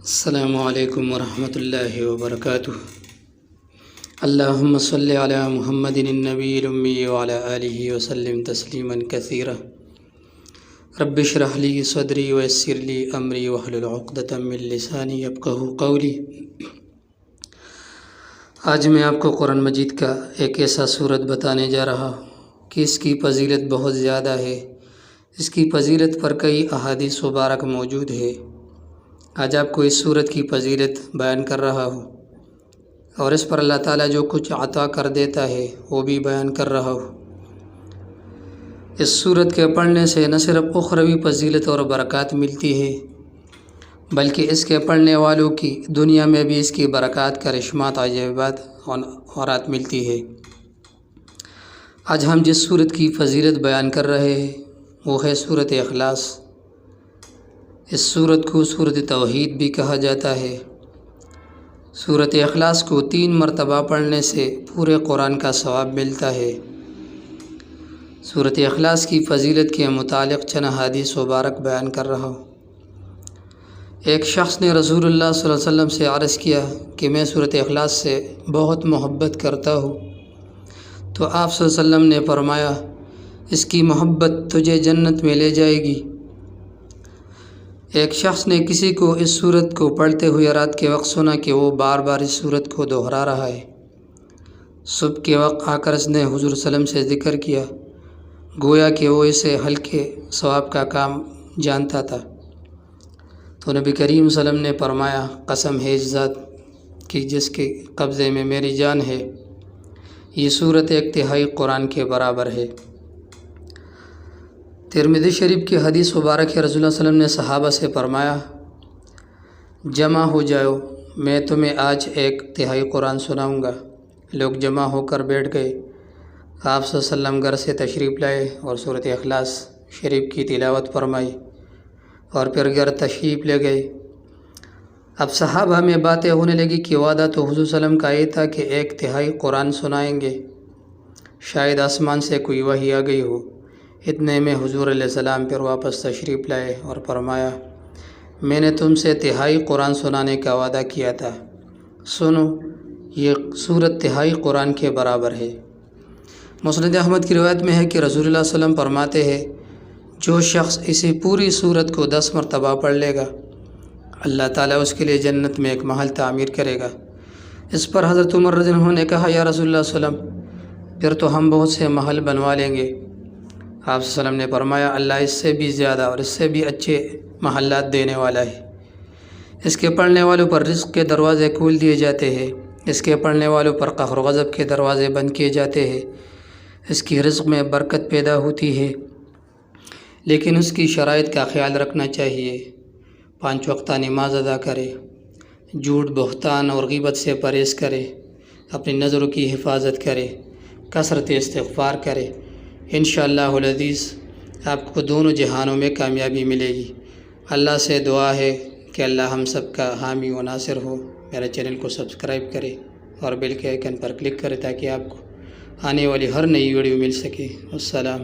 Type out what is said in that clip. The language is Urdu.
السلام علیکم ورحمۃ اللہ وبرکاتہ۔ اللہم صلی علی محمد النبی الامی وعلی آلہ وسلم تسلیما کثیرا۔ رب اشرح لی صدری ویسر لی امری واحلل عقدۃ من لسانی یفقہوا قولی۔ آج میں آپ کو قرآن مجید کا ایک ایسا سورت بتانے جا رہا ہوں کہ اس کی فضیلت بہت زیادہ ہے۔ اس کی فضیلت پر کئی احادیث مبارک موجود ہے۔ آج آپ کو اس سورت کی فضیلت بیان کر رہا ہوں، اور اس پر اللہ تعالیٰ جو کچھ عطا کر دیتا ہے وہ بھی بیان کر رہا ہوں۔ اس سورت کے پڑھنے سے نہ صرف اخروی فضیلت اور برکات ملتی ہے، بلکہ اس کے پڑھنے والوں کی دنیا میں بھی اس کی برکات، کرشمات، عجائبات اورات ملتی ہے۔ آج ہم جس سورت کی فضیلت بیان کر رہے ہیں وہ ہے سورت اخلاص۔ اس سورت کو سورت توحید بھی کہا جاتا ہے۔ سورت اخلاص کو 3 مرتبہ پڑھنے سے پورے قرآن کا ثواب ملتا ہے۔ سورت اخلاص کی فضیلت کے متعلق چند حدیث مبارک بیان کر رہا ہوں۔ ایک شخص نے رسول اللہ صلی اللہ علیہ وسلم سے عرض کیا کہ میں سورت اخلاص سے بہت محبت کرتا ہوں، تو آپ صلی اللہ علیہ وسلم نے فرمایا، اس کی محبت تجھے جنت میں لے جائے گی۔ ایک شخص نے کسی کو اس سورت کو پڑھتے ہوئے رات کے وقت سنا کہ وہ بار بار اس سورت کو دہرا رہا ہے۔ صبح کے وقت آ کر اس نے حضور صلی اللہ علیہ وسلم سے ذکر کیا، گویا کہ وہ اسے ہلکے ثواب کا کام جانتا تھا۔ تو نبی کریم صلی اللہ علیہ وسلم نے فرمایا، قسم ہے اس ذات کی جس کے قبضے میں میری جان ہے، یہ سورت 1/3 قرآن کے برابر ہے۔ ترمذی شریف کی حدیث مبارک ہے، رسول اللہ صلی اللہ علیہ وسلم نے صحابہ سے فرمایا، جمع ہو جاؤ، میں تمہیں آج 1/3 قرآن سناؤں گا۔ لوگ جمع ہو کر بیٹھ گئے۔ آپ صلی اللہ علیہ وسلم گھر سے تشریف لائے اور سورت اخلاص شریف کی تلاوت فرمائی، اور پھر گھر تشریف لے گئے۔ اب صحابہ میں باتیں ہونے لگی کہ وعدہ تو حضور صلی اللہ علیہ وسلم کا یہ تھا کہ 1/3 قرآن سنائیں گے، شاید آسمان سے کوئی وحی آ گئی ہو۔ اتنے میں حضور علیہ السلام پھر واپس تشریف لائے اور فرمایا، میں نے تم سے 1/3 قرآن سنانے کا وعدہ کیا تھا، سنو، یہ سورت 1/3 قرآن کے برابر ہے۔ مسند احمد کی روایت میں ہے کہ رسول اللہ صلی اللہ علیہ وسلم فرماتے ہیں، جو شخص اسی پوری سورت کو 10 مرتبہ پڑھ لے گا، اللہ تعالیٰ اس کے لیے جنت میں ایک محل تعمیر کرے گا۔ اس پر حضرت عمر رضی اللہ عنہ نے کہا، یا رسول اللہ صلی اللہ علیہ وسلم، پھر تو ہم بہت سے محل بنوا لیں گے۔ آپ صلی اللہ علیہ وسلم نے فرمایا، اللہ اس سے بھی زیادہ اور اس سے بھی اچھے محلات دینے والا ہے۔ اس کے پڑھنے والوں پر رزق کے دروازے کھول دیے جاتے ہیں، اس کے پڑھنے والوں پر قہر و غضب کے دروازے بند کیے جاتے ہیں، اس کی رزق میں برکت پیدا ہوتی ہے، لیکن اس کی شرائط کا خیال رکھنا چاہیے۔ 5 وقتہ نماز ادا کرے، جھوٹ، بہتان اور غیبت سے پرہیز کرے، اپنی نظروں کی حفاظت کرے، کثرت استغفار کرے۔ انشاءاللہ العزیز آپ کو دونوں جہانوں میں کامیابی ملے گی۔ اللہ سے دعا ہے کہ اللہ ہم سب کا حامی و ناصر ہو۔ میرے چینل کو سبسکرائب کرے اور بیل کے آئیکن پر کلک کرے تاکہ آپ کو آنے والی ہر نئی ویڈیو مل سکے۔ السلام۔